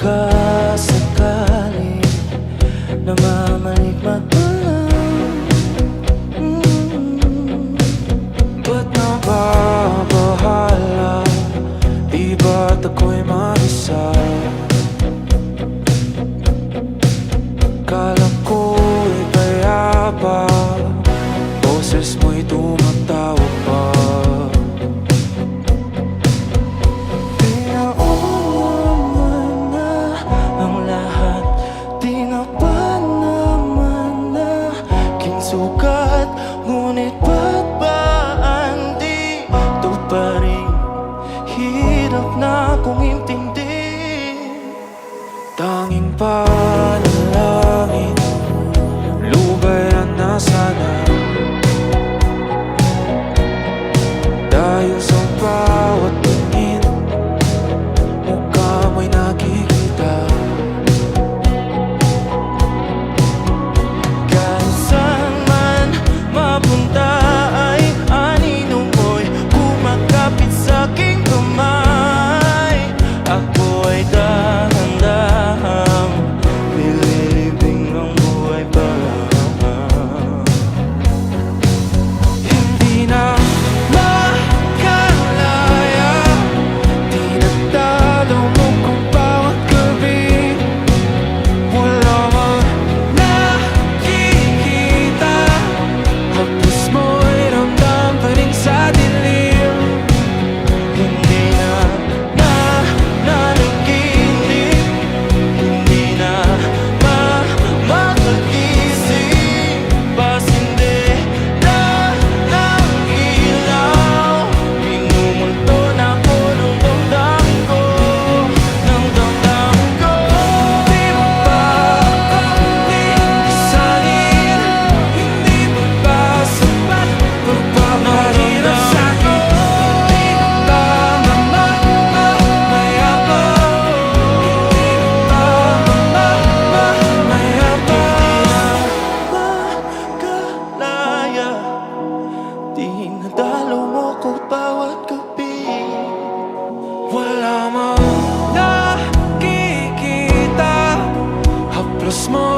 pagkasakali namamaligmat mo lang. Ba't nababahala? Di ba't ako'y mag-isa? Kala ko'y payapa, boses mo'y tumatawag pa. Pinaunaman na ang lahat, di na ba naman na kinsukat? Ngunit ba't ba hindi ito pa rin hirap na kong intindi? Tanging panalangin, lubayan na sana, dahil sa bawat tingin mukha mo'y nakikita. Kahit saan man mapunta ay anino mo'y kumakapit sa aking kamay. Ako ay dahan-dahang nililibing ang buhay pa. Hindi na makalaya, tinatalo mo kung bawat gabi. Wala mang nakikita, hapos mo'y ramdam pa rin sa dilim. Hindi na nanaginip, hindi na makagising, bas hindi na ng ilaw. Minumulto na ako ng damdamin ko, ng damdamin ko. Di mo ba ako isalin? Hindi mo ba sapat pagpapahirap sa'kin? Di mo ba mamayabang? Hindi mo ba mamayabang? Makalaya, dinadalo mo ko bawat gabi. Wala mang nakikita, haplos mo